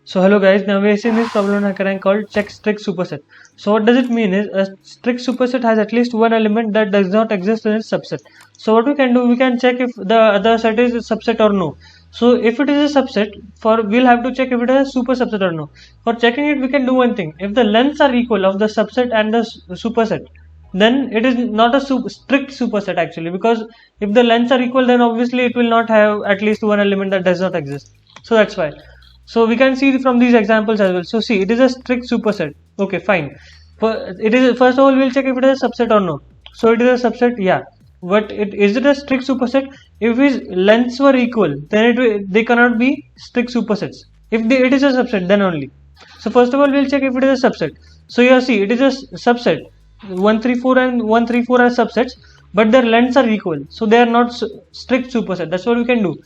So hello guys, now we are seeing this problem occurring called check strict superset. So what does it mean is a strict superset has at least one element that does not exist in its subset. So what we can do, we can check if the other set is a subset or no. So if it is a subset, we'll have to check if it is a super subset or no. For checking it, we can do one thing. If the lengths are equal of the subset and the superset, then it is not a strict superset actually, because if the lengths are equal, then obviously it will not have at least one element that does not exist. So that's why. So we can see from these examples as well. So see, it is a strict superset. Okay, fine. It is, first of all, we'll check if it is a subset or no. So it is a subset, yeah. But is it a strict superset? If its lengths were equal, then they cannot be strict supersets. If it is a subset, then only. So first of all, we'll check if it is a subset. So you see, it is a subset. 134 and 134 are subsets, but their lengths are equal. So they are not strict superset. That's what we can do.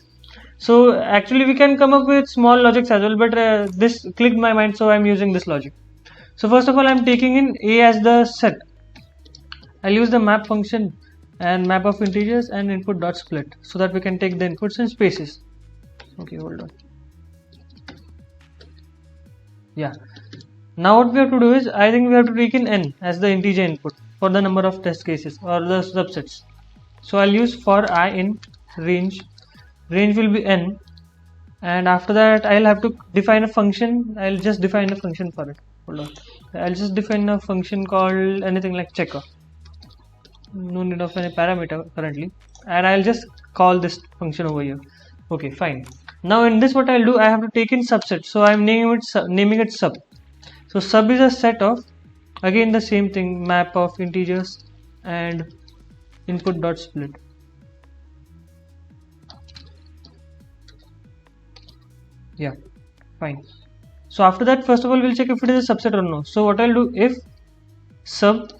So actually we can come up with small logics as well, but this clicked my mind, so I'm using this logic. So first of all, I'm taking in A as the set. I'll use the map function and map of integers and input dot split, so that we can take the inputs in spaces. Okay, hold on. Yeah. Now what we have to do is, I think we have to take in n as the integer input for the number of test cases or the subsets. So I'll use for I in range will be n, and after that I'll have to define a function. I'll just define a function for it. Hold on. I'll just define a function called anything like checker. No need of any parameter currently, and I'll just call this function over here. Okay, fine. Now in this, what I'll do, I have to take in subset. So I'm naming it sub. So sub is a set of, again the same thing, map of integers and input dot split. Yeah, fine. So after that, first of all, we'll check if it is a subset or no. So what I'll do, if sub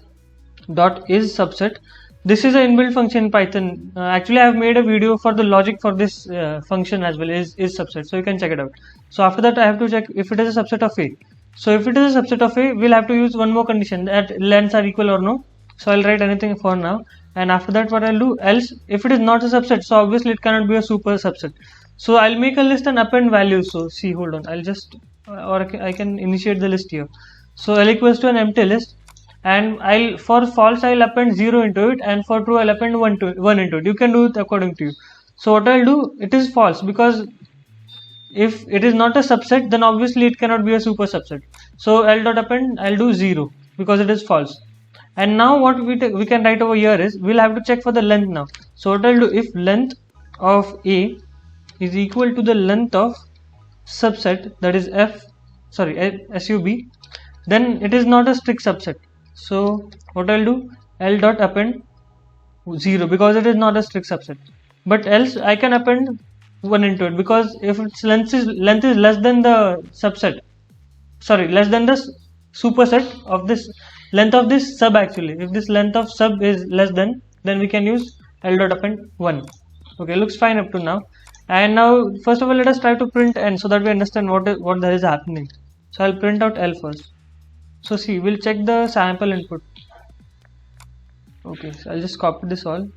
dot is subset, this is an inbuilt function in Python. Actually, I have made a video for the logic for this function as well, is subset, so you can check it out. So after that, I have to check if it is a subset of A. So if it is a subset of A, we'll have to use one more condition, that lengths are equal or no. So I'll write anything for now, and after that, what I'll do, else if it is not a subset, so obviously it cannot be a super subset. So I'll make a list and append values. So see, hold on, I'll just I can initiate the list here. So L equals to an empty list, and for false I'll append 0 into it, and for true I'll append 1 into it. You can do it according to you. So what I'll do, it is false, because if it is not a subset, then obviously it cannot be a super subset. So L dot append, I'll do 0 because it is false. And now what we can write over here is, we'll have to check for the length now. So what I'll do, if length of A is equal to the length of subset, that is sub, then it is not a strict subset. So what I'll do, L dot append 0 because it is not a strict subset, but else I can append 1 into it, because if its length is less than the subset, less than the superset of this length of this sub. Actually, if this length of sub is less than, then we can use L dot append 1. Okay, looks fine up to now. And now first of all, let us try to print n, so that we understand what there is happening. So I'll print out L first. So see, we'll check the sample input. Okay, so I'll just copy this all.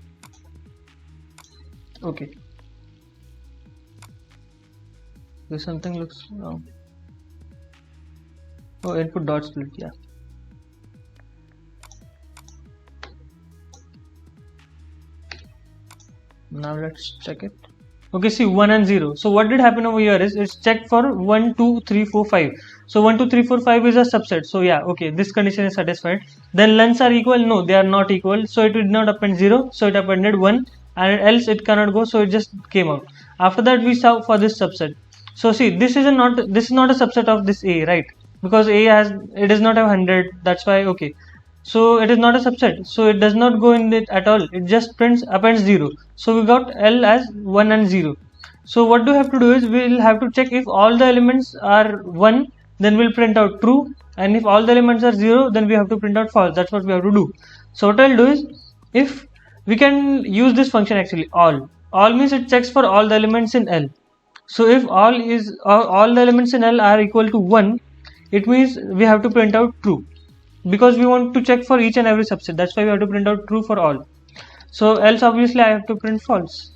Okay, this something looks wrong. Oh, input dot split, yeah. Now let's check it. Okay, see, 1 and 0. So what did happen over here is, it's checked for 1, 2, 3, 4, 5. So 1, 2, 3, 4, 5 is a subset. So yeah, okay, this condition is satisfied. Then lengths are equal. No, they are not equal. So it did not append 0. So it appended 1, and else it cannot go. So it just came out. After that, we saw for this subset. So see, this is not a subset of this A, right? Because A does not have 100. That's why, okay. So it is not a subset, so it does not go in it at all. It just appends 0. So we got L as 1 and 0. So what we have to do is, we'll have to check if all the elements are 1, then we'll print out true, and if all the elements are 0, then we have to print out false. That's what we have to do. So what I'll do is, if we can use this function actually, all means it checks for all the elements in L. So if all the elements in L are equal to 1, it means we have to print out true, because we want to check for each and every subset. That's why we have to print out true for all. So else obviously I have to print false.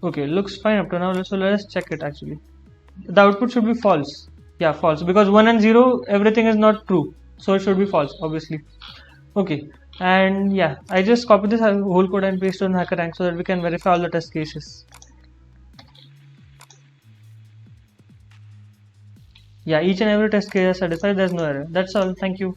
Okay, looks fine up to now. So let us check it actually. the output should be false. Yeah, false, because 1 and 0 everything is not true, so it should be false obviously. Okay, and yeah, I just copy this whole code and paste on HackerRank so that we can verify all the test cases. Yeah, each and every test case is satisfied, there's no error. That's all. Thank you.